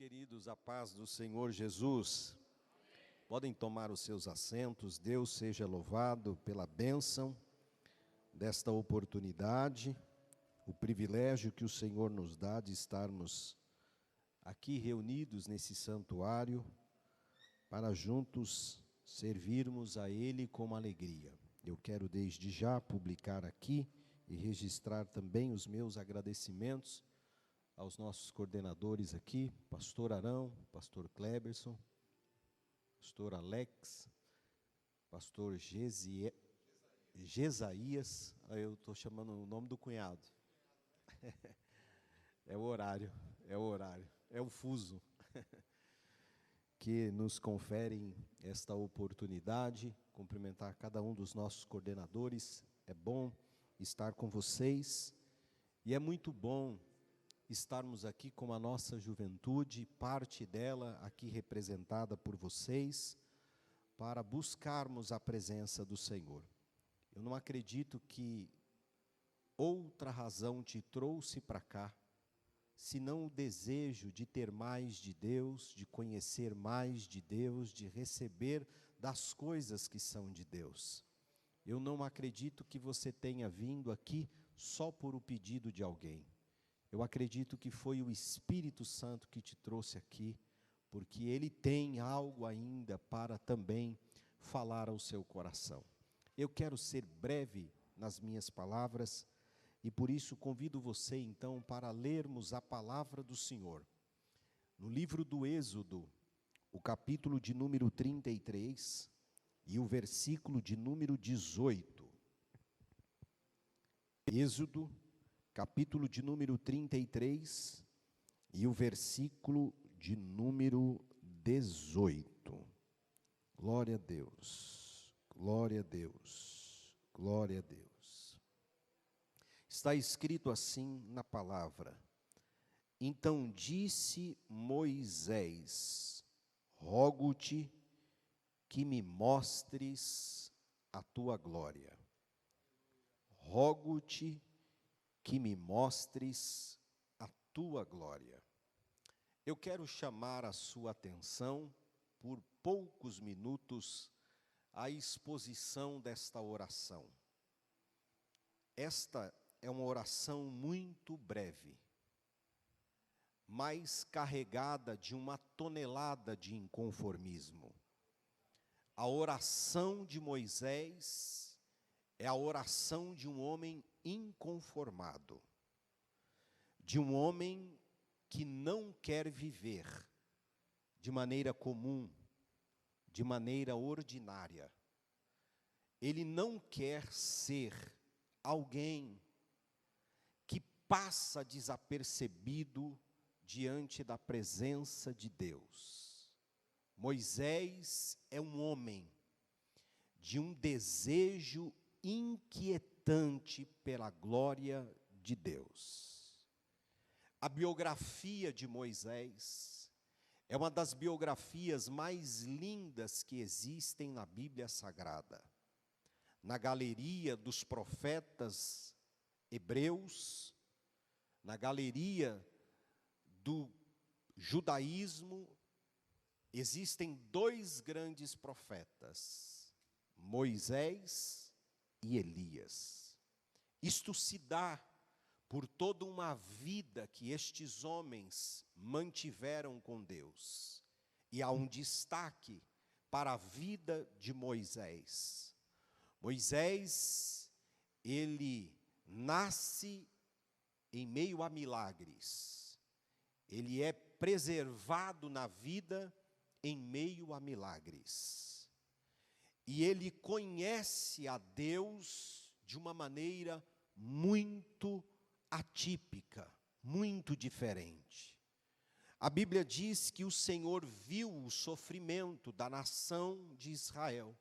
queridos, a paz do Senhor Jesus. Podem tomar os seus assentos. Deus seja louvado pela bênção desta oportunidade, o privilégio que o Senhor nos dá de estarmos aqui reunidos nesse santuário para juntos servirmos a Ele com alegria. Eu quero desde já publicar aqui e registrar também os meus agradecimentos aos nossos coordenadores aqui, pastor Arão, pastor Kleberson, pastor Alex, pastor Gesaías, eu estou chamando o nome do cunhado, é o horário, é o fuso, que nos conferem esta oportunidade, cumprimentar cada um dos nossos coordenadores. É bom estar com vocês e é muito bom estarmos aqui com a nossa juventude, parte dela aqui representada por vocês, para buscarmos a presença do Senhor. Eu não acredito que outra razão te trouxe para cá, senão o desejo de ter mais de Deus, de conhecer mais de Deus, de receber das coisas que são de Deus. Eu não acredito que você tenha vindo aqui só por o pedido de alguém. Eu acredito que foi o Espírito Santo que te trouxe aqui, porque Ele tem algo ainda para também falar ao seu coração. Eu quero ser breve nas minhas palavras, e por isso convido você então para lermos a palavra do Senhor. No livro do Êxodo, o capítulo de número 33 e o versículo de número 18. Êxodo, capítulo de número 33 e o versículo de número 18. Glória a Deus, glória a Deus, glória a Deus. Está escrito assim na palavra: Então disse Moisés: Rogo-te que me mostres a tua glória. Rogo-te que me mostres a tua glória. Eu quero chamar a sua atenção, por poucos minutos, à exposição desta oração. Esta é uma oração muito breve, mas carregada de uma tonelada de inconformismo. A oração de Moisés é a oração de um homem inconformado, de um homem que não quer viver de maneira comum, de maneira ordinária. Ele não quer ser alguém que passa desapercebido diante da presença de Deus. Moisés é um homem de um desejo inquietante pela glória de Deus. A biografia de Moisés é uma das biografias mais lindas que existem na Bíblia Sagrada. Na galeria dos profetas hebreus, na galeria do judaísmo, existem dois grandes profetas, Moisés e Elias. Isto se dá por toda uma vida que estes homens mantiveram com Deus. E há um destaque para a vida de Moisés. Moisés, ele nasce em meio a milagres. Ele é preservado na vida em meio a milagres. E ele conhece a Deus de uma maneira muito atípica, muito diferente. A Bíblia diz que o Senhor viu o sofrimento da nação de Israel,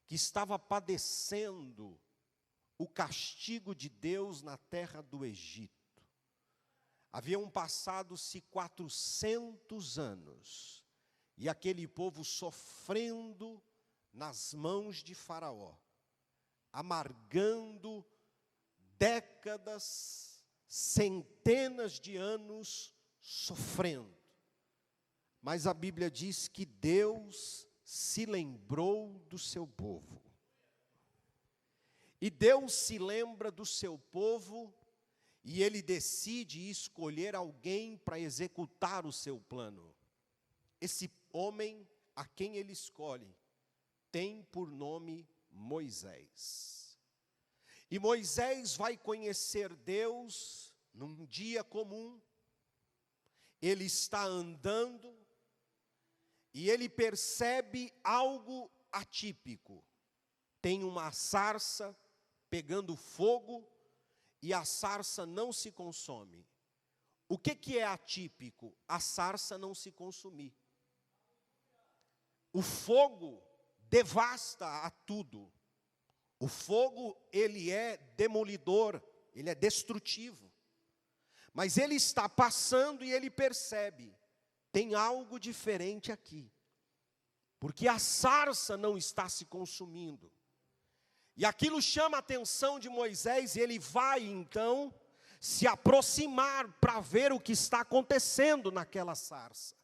que estava padecendo o castigo de Deus na terra do Egito. Haviam passado-se 400 anos, e aquele povo sofrendo nas mãos de Faraó, amargando décadas, centenas de anos sofrendo. Mas a Bíblia diz que Deus se lembrou do seu povo. E Deus se lembra do seu povo e Ele decide escolher alguém para executar o seu plano. Esse homem a quem Ele escolhe tem por nome Moisés. E Moisés vai conhecer Deus num dia comum. Ele está andando e ele percebe algo atípico. Tem uma sarça pegando fogo e a sarça não se consome. O que é atípico? A sarça não se consumir. O fogo devasta a tudo. O fogo, ele é demolidor, ele é destrutivo. Mas ele está passando e ele percebe, tem algo diferente aqui. Porque a sarça não está se consumindo. E aquilo chama a atenção de Moisés e ele vai então se aproximar para ver o que está acontecendo naquela sarça.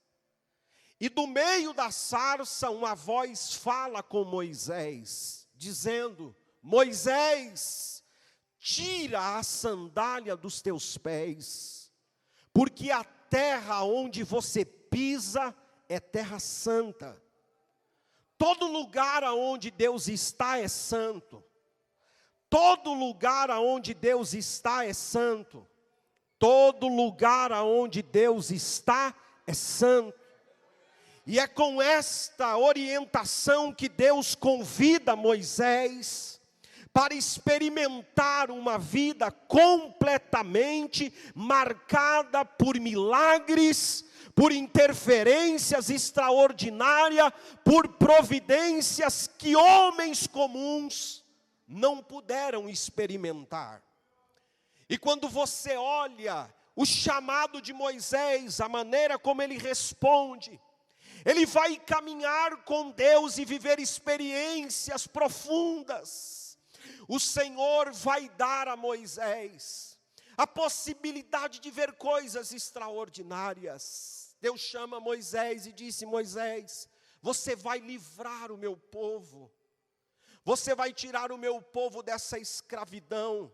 E do meio da sarça uma voz fala com Moisés, dizendo: Moisés, tira a sandália dos teus pés, porque a terra onde você pisa é terra santa. Todo lugar aonde Deus está é santo. Todo lugar aonde Deus está é santo. Todo lugar aonde Deus está é santo. E é com esta orientação que Deus convida Moisés para experimentar uma vida completamente marcada por milagres, por interferências extraordinárias, por providências que homens comuns não puderam experimentar. E quando você olha o chamado de Moisés, a maneira como ele responde, ele vai caminhar com Deus e viver experiências profundas. O Senhor vai dar a Moisés a possibilidade de ver coisas extraordinárias. Deus chama Moisés e disse: Moisés, você vai livrar o meu povo. Você vai tirar o meu povo dessa escravidão.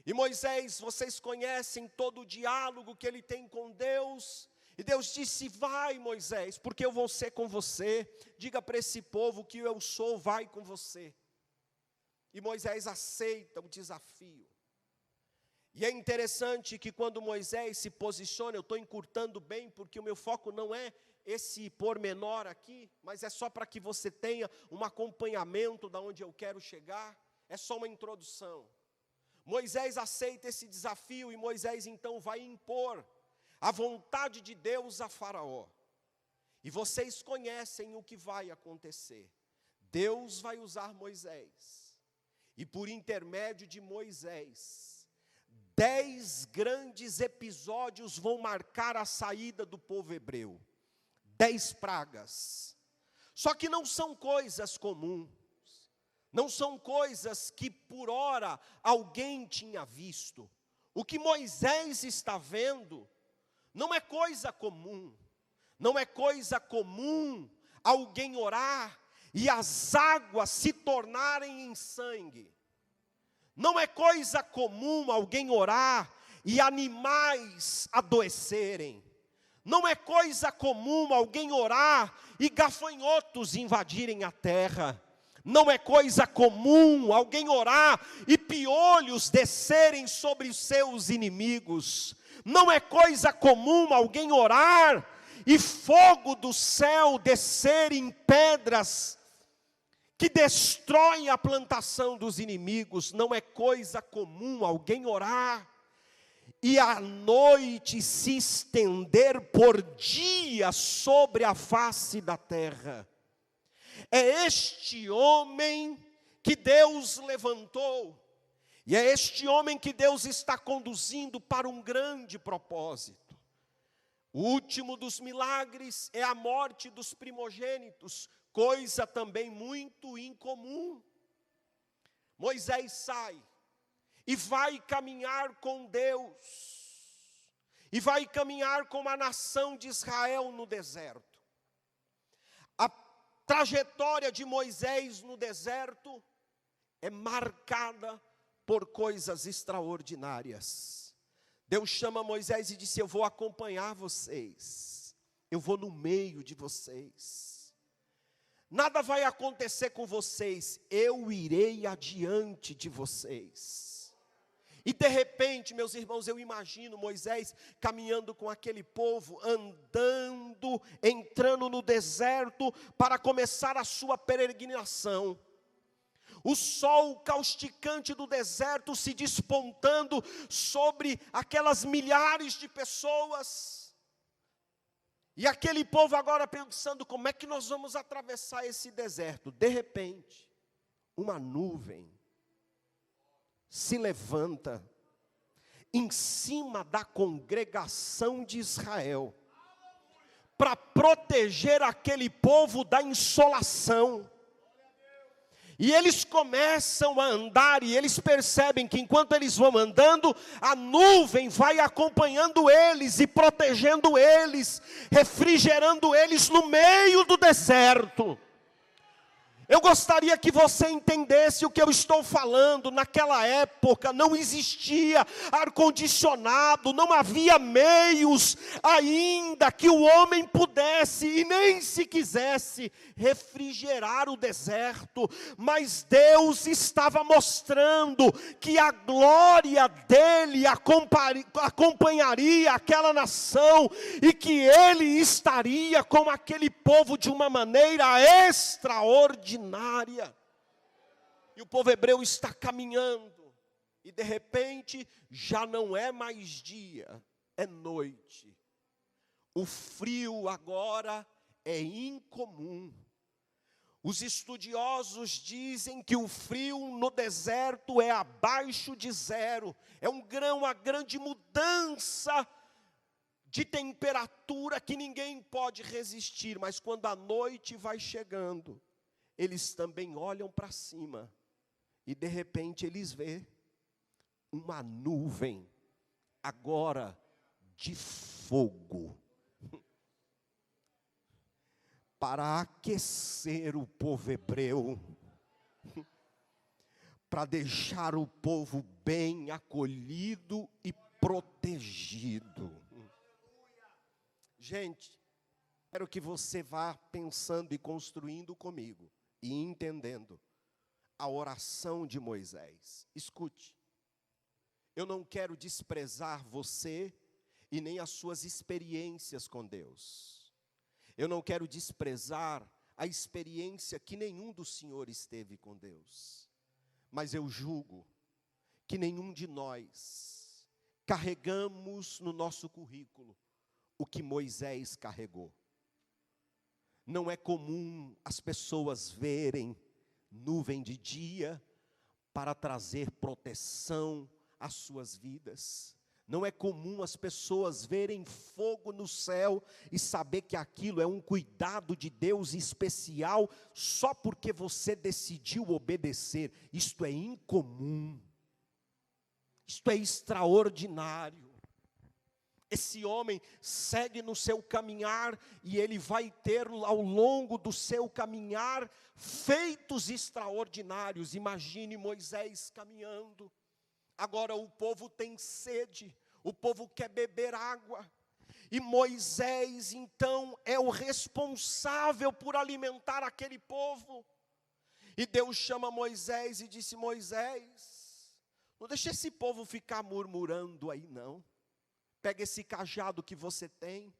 E Moisés, vocês conhecem todo o diálogo que ele tem com Deus. E Deus disse: vai, Moisés, porque eu vou ser com você. Diga para esse povo que eu sou, vai com você. E Moisés aceita o desafio. E é interessante que quando Moisés se posiciona, eu estou encurtando bem, porque o meu foco não é esse pormenor aqui, mas é só para que você tenha um acompanhamento de onde eu quero chegar. É só uma introdução. Moisés aceita esse desafio e Moisés então vai impor a vontade de Deus a Faraó. E vocês conhecem o que vai acontecer. Deus vai usar Moisés. E por intermédio de Moisés, 10 grandes episódios vão marcar a saída do povo hebreu. 10 pragas. Só que não são coisas comuns. Não são coisas que por hora alguém tinha visto. O que Moisés está vendo não é coisa comum. Não é coisa comum alguém orar e as águas se tornarem em sangue. Não é coisa comum alguém orar e animais adoecerem. Não é coisa comum alguém orar e gafanhotos invadirem a terra. Não é coisa comum alguém orar e piolhos descerem sobre os seus inimigos. Não é coisa comum alguém orar e fogo do céu descer em pedras que destroem a plantação dos inimigos. Não é coisa comum alguém orar e a noite se estender por dia sobre a face da terra. É este homem que Deus levantou, e é este homem que Deus está conduzindo para um grande propósito. O último dos milagres é a morte dos primogênitos, coisa também muito incomum. Moisés sai e vai caminhar com Deus, e vai caminhar com a nação de Israel no deserto. trajetória de Moisés no deserto é marcada por coisas extraordinárias. Deus chama Moisés e disse: eu vou acompanhar vocês, eu vou no meio de vocês, nada vai acontecer com vocês, eu irei adiante de vocês. E de repente, meus irmãos, eu imagino Moisés caminhando com aquele povo, andando, entrando no deserto para começar a sua peregrinação. O sol causticante do deserto se despontando sobre aquelas milhares de pessoas. E aquele povo agora pensando: como é que nós vamos atravessar esse deserto? De repente, uma nuvem se levanta em cima da congregação de Israel, para proteger aquele povo da insolação. E eles começam a andar, e eles percebem que enquanto eles vão andando, a nuvem vai acompanhando eles e protegendo eles, refrigerando eles no meio do deserto. Eu gostaria que você entendesse o que eu estou falando. Naquela época não existia ar-condicionado, não havia meios ainda que o homem pudesse, e nem se quisesse, refrigerar o deserto. Mas Deus estava mostrando que a glória dele acompanharia aquela nação, e que ele estaria com aquele povo de uma maneira extraordinária. E o povo hebreu está caminhando, e de repente já não é mais dia, é noite. O frio agora é incomum. Os estudiosos dizem que o frio no deserto é abaixo de zero, é uma grande mudança de temperatura que ninguém pode resistir. Mas quando a noite vai chegando, eles também olham para cima, e de repente eles veem uma nuvem, agora de fogo, para aquecer o povo hebreu, para deixar o povo bem acolhido e protegido. Gente, quero que você vá pensando e construindo comigo, e entendendo a oração de Moisés. Escute, eu não quero desprezar você e nem as suas experiências com Deus. Eu não quero desprezar a experiência que nenhum dos senhores teve com Deus. Mas eu julgo que nenhum de nós carregamos no nosso currículo o que Moisés carregou. Não é comum as pessoas verem nuvem de dia para trazer proteção às suas vidas. Não é comum as pessoas verem fogo no céu e saber que aquilo é um cuidado de Deus especial só porque você decidiu obedecer. Isto é incomum. Isto é extraordinário. Esse homem segue no seu caminhar, e ele vai ter ao longo do seu caminhar feitos extraordinários. Imagine Moisés caminhando. Agora o povo tem sede, o povo quer beber água. E Moisés então é o responsável por alimentar aquele povo. E Deus chama Moisés e disse: Moisés, não deixa esse povo ficar murmurando aí não. Pega esse cajado que você tem,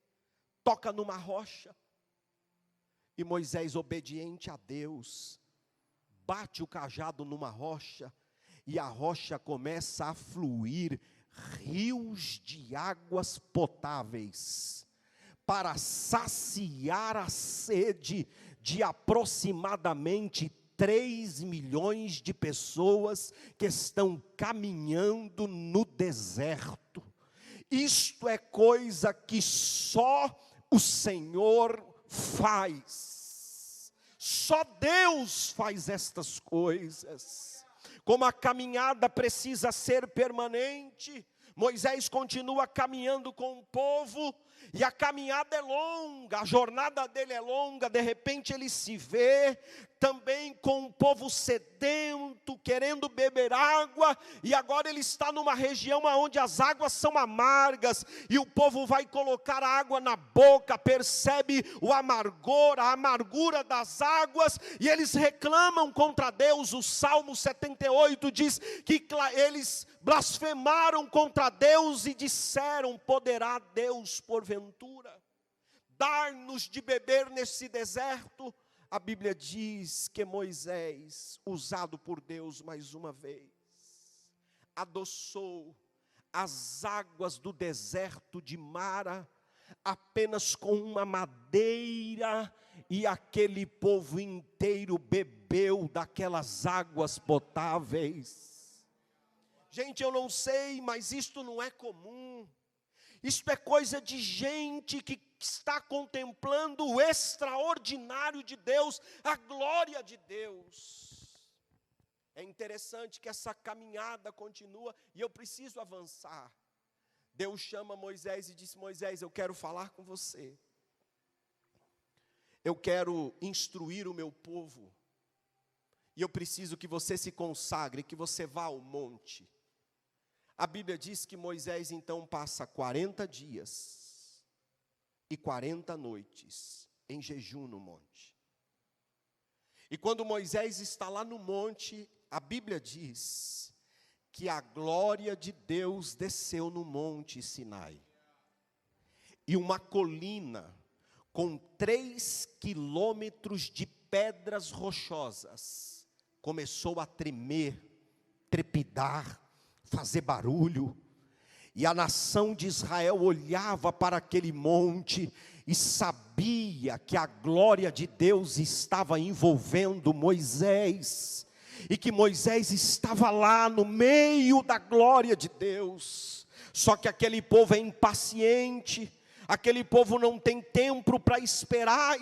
toca numa rocha. E Moisés, obediente a Deus, bate o cajado numa rocha, e a rocha começa a fluir rios de águas potáveis, para saciar a sede de aproximadamente 3 milhões de pessoas que estão caminhando no deserto. Isto é coisa que só o Senhor faz. Só Deus faz estas coisas. Como a caminhada precisa ser permanente, Moisés continua caminhando com o povo, e a caminhada é longa, a jornada dele é longa. De repente ele se vê também com o povo sedento, querendo beber água, e agora ele está numa região onde as águas são amargas, e o povo vai colocar a água na boca, percebe o amargor, a amargura das águas, e eles reclamam contra Deus. O Salmo 78 diz que eles blasfemaram contra Deus e disseram: poderá Deus porventura dar-nos de beber nesse deserto? A Bíblia diz que Moisés, usado por Deus mais uma vez, adoçou as águas do deserto de Mara apenas com uma madeira, e aquele povo inteiro bebeu daquelas águas potáveis. Gente, eu não sei, mas isto não é comum. Isto é coisa de gente que está contemplando o extraordinário de Deus, a glória de Deus. É interessante que essa caminhada continua, e eu preciso avançar. Deus chama Moisés e diz: Moisés, eu quero falar com você. Eu quero instruir o meu povo. E eu preciso que você se consagre, que você vá ao monte. A Bíblia diz que Moisés então passa 40 dias e 40 noites em jejum no monte. E quando Moisés está lá no monte, a Bíblia diz que a glória de Deus desceu no monte Sinai. E uma colina com 3 quilômetros de pedras rochosas começou a tremer, trepidar, fazer barulho, e a nação de Israel olhava para aquele monte e sabia que a glória de Deus estava envolvendo Moisés, e que Moisés estava lá no meio da glória de Deus. Só que aquele povo é impaciente, aquele povo não tem tempo para esperar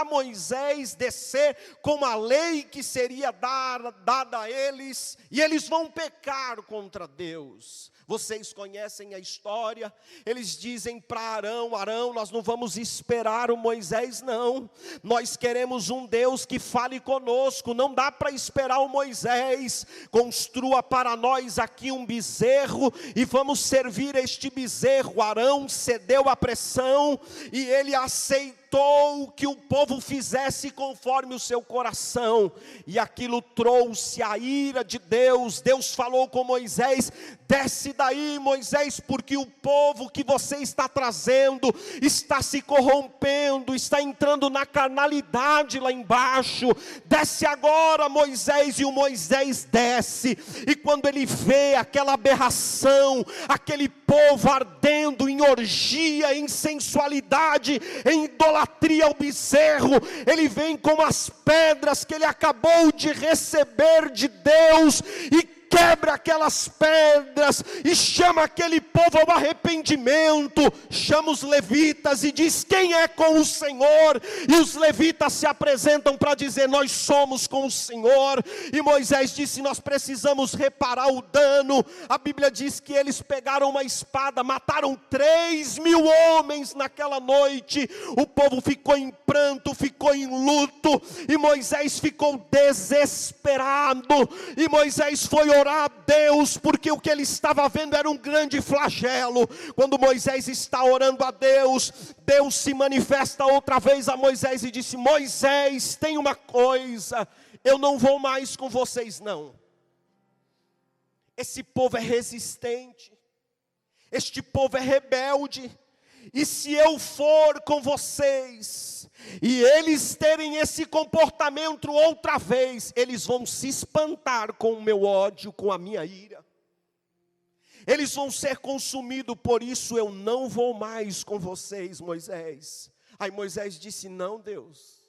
Moisés descer com a lei que seria dada a eles, e eles vão pecar contra Deus. Vocês conhecem a história. Eles dizem para Arão: Arão, nós não vamos esperar o Moisés não, nós queremos um Deus que fale conosco, não dá para esperar o Moisés. Construa para nós aqui um bezerro e vamos servir este bezerro. Arão cedeu à pressão e ele aceitou que o povo fizesse conforme o seu coração, e aquilo trouxe a ira de Deus. Deus falou com Moisés: desce daí, Moisés, porque o povo que você está trazendo está se corrompendo, está entrando na carnalidade lá embaixo. Desce agora, Moisés. E o Moisés desce, e quando ele vê aquela aberração, aquele povo ardendo em orgia, em sensualidade, em idolatria ao bezerro, ele vem com as pedras que ele acabou de receber de Deus e quebra aquelas pedras e chama aquele povo ao arrependimento. Chama os levitas e diz: quem é com o Senhor? E os levitas se apresentam para dizer: nós somos com o Senhor. E Moisés disse: nós precisamos reparar o dano. A Bíblia diz que eles pegaram uma espada, mataram 3.000 homens naquela noite. O povo ficou em pranto, ficou em luto, e Moisés ficou desesperado, e Moisés foi orar a Deus, porque o que ele estava vendo era um grande flagelo. Quando Moisés está orando a Deus, Deus se manifesta outra vez a Moisés e disse: Moisés, tem uma coisa, eu não vou mais com vocês não. Esse povo é resistente, este povo é rebelde, e se eu for com vocês, e eles terem esse comportamento outra vez, eles vão se espantar com o meu ódio, com a minha ira. Eles vão ser consumidos, por isso eu não vou mais com vocês, Moisés. Aí Moisés disse: não, Deus,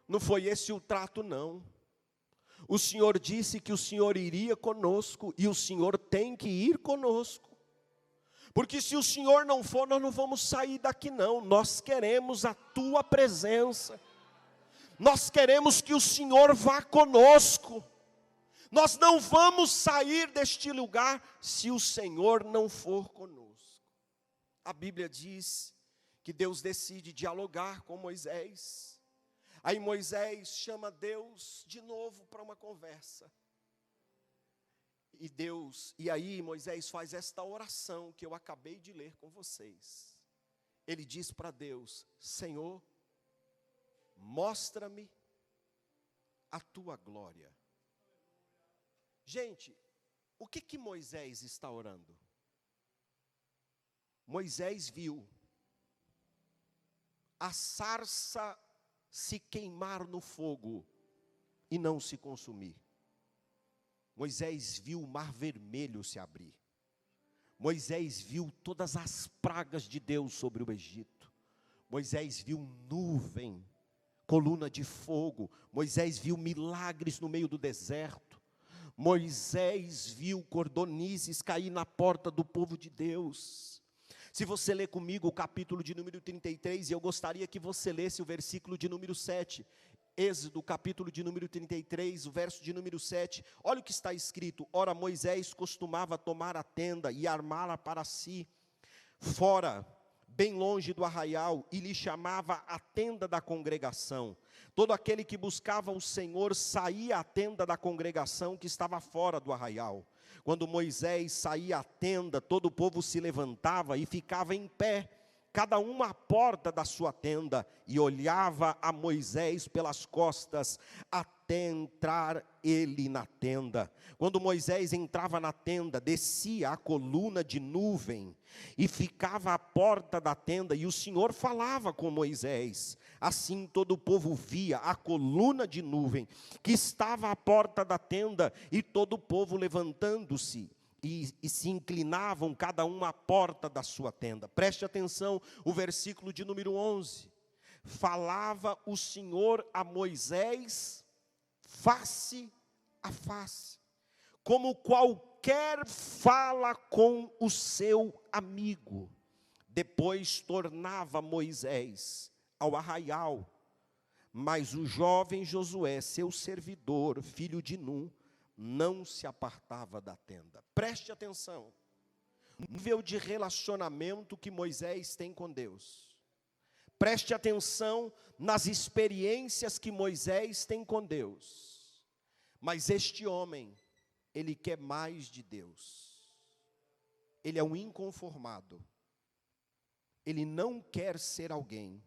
não foi esse o trato não. O Senhor disse que o Senhor iria conosco, e o Senhor tem que ir conosco. Porque se o Senhor não for, nós não vamos sair daqui não. Nós queremos a tua presença. Nós queremos que o Senhor vá conosco. Nós não vamos sair deste lugar se o Senhor não for conosco. A Bíblia diz que Deus decide dialogar com Moisés. Aí Moisés chama Deus de novo para uma conversa. E aí Moisés faz esta oração que eu acabei de ler com vocês. Ele diz para Deus: Senhor, mostra-me a tua glória. Gente, o que Moisés está orando? Moisés viu a sarça se queimar no fogo e não se consumir. Moisés viu o mar vermelho se abrir. Moisés viu todas as pragas de Deus sobre o Egito. Moisés viu nuvem, coluna de fogo. Moisés viu milagres no meio do deserto. Moisés viu cordonizes cair na porta do povo de Deus. Se você ler comigo o capítulo de número 33, eu gostaria que você lesse o versículo de número 7. Êxodo, capítulo de número 33, o verso de número 7. Olha o que está escrito: ora, Moisés costumava tomar a tenda e armá-la para si, fora, bem longe do arraial, e lhe chamava a tenda da congregação. Todo aquele que buscava o Senhor saía à tenda da congregação que estava fora do arraial. Quando Moisés saía à tenda, todo o povo se levantava e ficava em pé, cada um à porta da sua tenda, e olhava a Moisés pelas costas, até entrar ele na tenda. Quando Moisés entrava na tenda, descia a coluna de nuvem, e ficava à porta da tenda, e o Senhor falava com Moisés. Assim todo o povo via a coluna de nuvem, que estava à porta da tenda, e todo o povo levantando-se, e se inclinavam cada um à porta da sua tenda. Preste atenção, o versículo de número 11. Falava o Senhor a Moisés face a face, como qualquer fala com o seu amigo. Depois tornava Moisés ao arraial, mas o jovem Josué, seu servidor, filho de Num, não se apartava da tenda. Preste atenção, o nível de relacionamento que Moisés tem com Deus. Preste atenção nas experiências que Moisés tem com Deus. Mas este homem, ele quer mais de Deus. Ele é um inconformado. Ele não quer ser alguém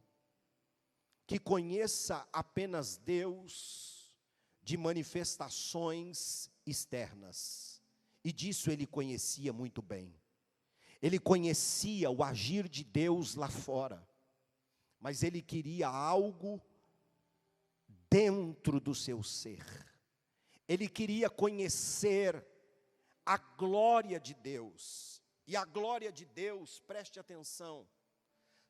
que conheça apenas Deus de manifestações externas. E disso ele conhecia muito bem. Ele conhecia o agir de Deus lá fora. Mas ele queria algo dentro do seu ser. Ele queria conhecer a glória de Deus. E a glória de Deus, preste atenção,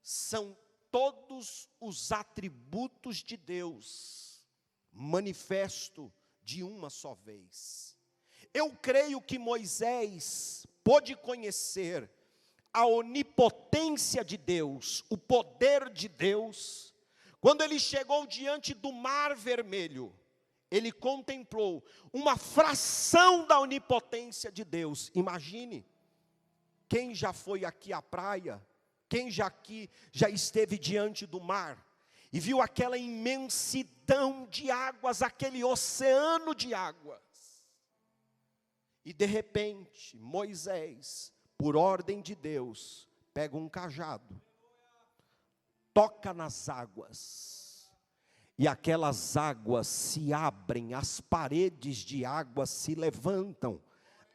são todos os atributos de Deus, manifesto de uma só vez. Eu creio que Moisés pôde conhecer a onipotência de Deus, o poder de Deus, quando ele chegou diante do Mar Vermelho. Ele contemplou uma fração da onipotência de Deus. Imagine, quem já foi aqui à praia, quem já esteve diante do mar, e viu aquela imensidão de águas, aquele oceano de águas. E de repente, Moisés, por ordem de Deus, pega um cajado, toca nas águas, e aquelas águas se abrem, as paredes de água se levantam,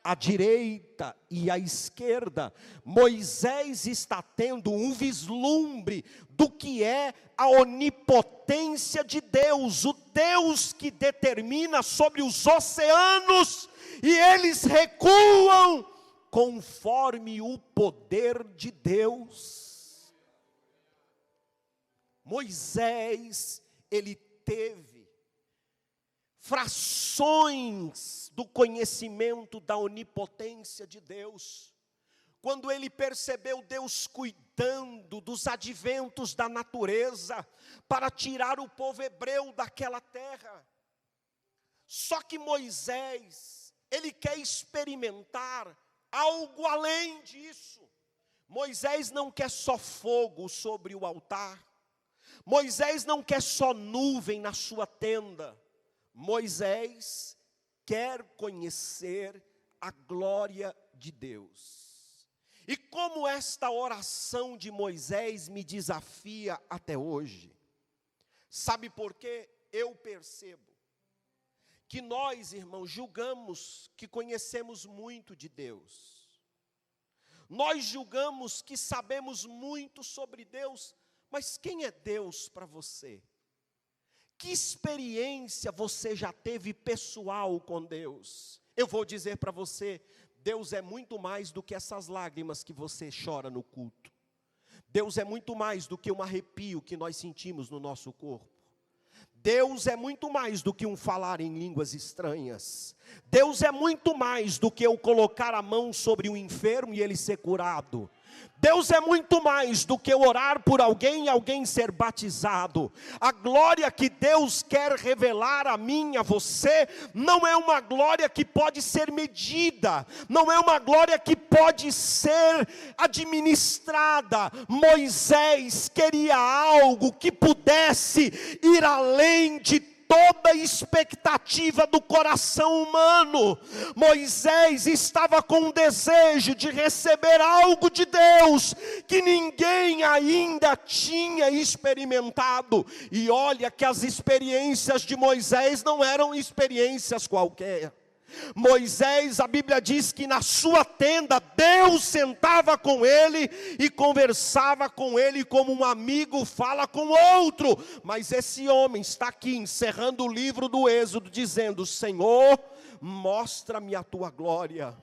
à direita e à esquerda. Moisés está tendo um vislumbre do que é a onipotência de Deus, o Deus que determina sobre os oceanos, e eles recuam conforme o poder de Deus. Moisés, ele teve frações do conhecimento da onipotência de Deus, quando ele percebeu Deus cuidando dos adventos da natureza, para tirar o povo hebreu daquela terra. Só que Moisés, ele quer experimentar algo além disso. Moisés não quer só fogo sobre o altar. Moisés não quer só nuvem na sua tenda. Moisés quer conhecer a glória de Deus. E como esta oração de Moisés me desafia até hoje? Sabe por quê? Eu percebo que nós, irmãos, julgamos que conhecemos muito de Deus. Nós julgamos que sabemos muito sobre Deus, mas quem é Deus para você? Que experiência você já teve pessoal com Deus? Eu vou dizer para você, Deus é muito mais do que essas lágrimas que você chora no culto. Deus é muito mais do que um arrepio que nós sentimos no nosso corpo. Deus é muito mais do que um falar em línguas estranhas. Deus é muito mais do que eu colocar a mão sobre um enfermo e ele ser curado. Deus é muito mais do que eu orar por alguém e alguém ser batizado. A glória que Deus quer revelar a mim e a você, não é uma glória que pode ser medida, não é uma glória que pode ser administrada. Moisés queria algo que pudesse ir além de toda expectativa do coração humano. Moisés estava com o desejo de receber algo de Deus que ninguém ainda tinha experimentado. E olha que as experiências de Moisés não eram experiências qualquer. Moisés, a Bíblia diz que na sua tenda Deus sentava com ele e conversava com ele como um amigo fala com outro. Mas esse homem está aqui encerrando o livro do Êxodo dizendo: Senhor, mostra-me a tua glória.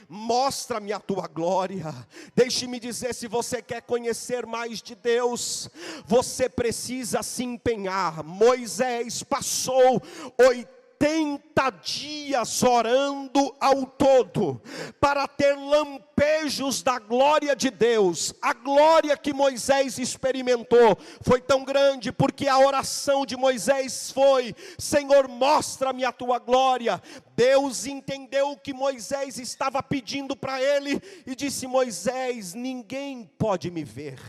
Mostra-me a tua glória. Deixe-me dizer, se você quer conhecer mais de Deus, você precisa se empenhar. Moisés passou 80 dias orando ao todo, para ter lampejos da glória de Deus. A glória que Moisés experimentou foi tão grande, porque a oração de Moisés foi: Senhor, mostra-me a tua glória. Deus entendeu o que Moisés estava pedindo para ele, e disse: Moisés, ninguém pode me ver.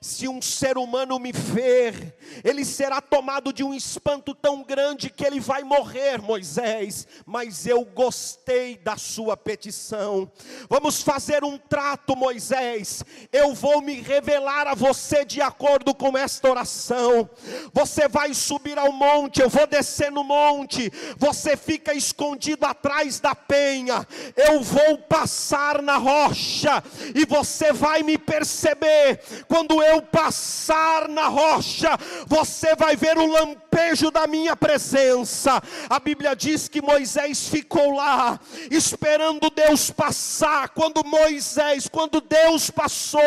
Se um ser humano me ver, ele será tomado de um espanto tão grande que ele vai morrer, Moisés. Mas eu gostei da sua petição. Vamos fazer um trato, Moisés. Eu vou me revelar a você de acordo com esta oração. Você vai subir ao monte, eu vou descer no monte. Você fica escondido atrás da penha. Eu vou passar na rocha e você vai me perceber. Quando eu passar na rocha, você vai ver o lampejo da minha presença. A Bíblia diz que Moisés ficou lá, esperando Deus passar. Quando Deus passou,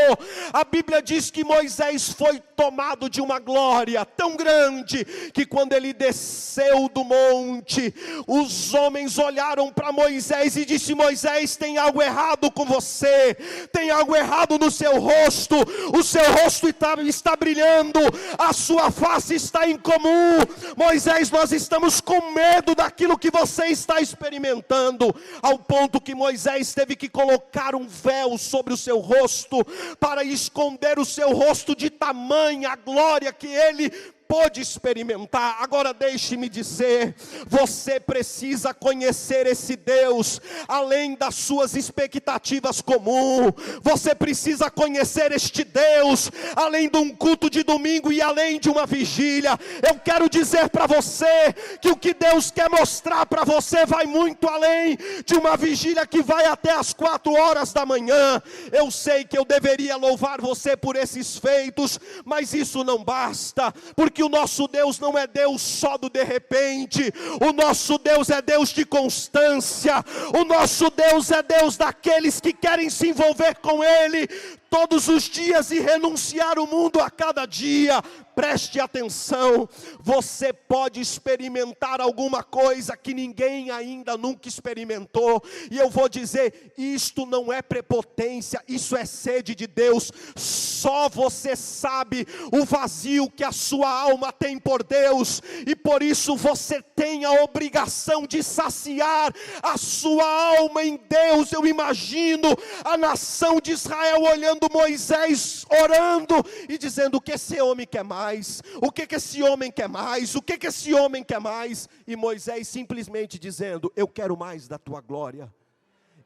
a Bíblia diz que Moisés foi tomado de uma glória tão grande, que quando ele desceu do monte, os homens olharam para Moisés e disse: Moisés, tem algo errado com você, tem algo errado no seu rosto, o seu rosto está brilhando, a sua face está incomum. Moisés, nós estamos com medo daquilo que você está experimentando, ao ponto que Moisés teve que colocar um véu sobre o seu rosto, para esconder o seu rosto de tamanha glória que ele pôde experimentar. Agora deixe-me dizer, você precisa conhecer esse Deus, além das suas expectativas comuns. Você precisa conhecer este Deus, além de um culto de domingo e além de uma vigília. Eu quero dizer para você, que o que Deus quer mostrar para você vai muito além de uma vigília que vai até as 4 horas da manhã. Eu sei que eu deveria louvar você por esses feitos, mas isso não basta, porque o nosso Deus não é Deus só do de repente. O nosso Deus é Deus de constância. O nosso Deus é Deus daqueles que querem se envolver com Ele todos os dias e renunciar o mundo a cada dia. Preste atenção, você pode experimentar alguma coisa que ninguém ainda nunca experimentou, e eu vou dizer, isto não é prepotência, isso é sede de Deus. Só você sabe o vazio que a sua alma tem por Deus, e por isso você tem a obrigação de saciar a sua alma em Deus. Eu imagino a nação de Israel olhando Moisés, orando e dizendo: o que esse homem quer mais? O que esse homem quer mais? O que esse homem quer mais? E Moisés simplesmente dizendo: eu quero mais da tua glória,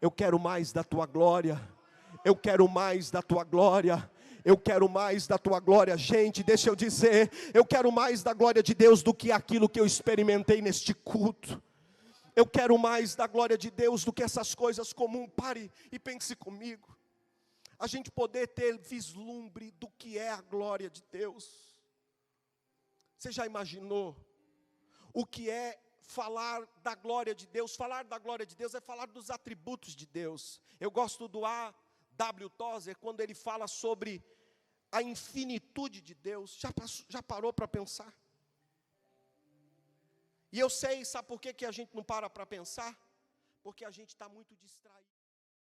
eu quero mais da tua glória, eu quero mais da tua glória, eu quero mais da tua glória. Gente, deixa eu dizer, eu quero mais da glória de Deus do que aquilo que eu experimentei neste culto. Eu quero mais da glória de Deus do que essas coisas comuns. Pare e pense comigo. A gente poder ter vislumbre do que é a glória de Deus. Você já imaginou o que é falar da glória de Deus? Falar da glória de Deus é falar dos atributos de Deus. Eu gosto do A.W. Tozer, quando ele fala sobre a infinitude de Deus. Já parou para pensar? E eu sei, sabe por que a gente não para pensar? Porque a gente está muito distraído.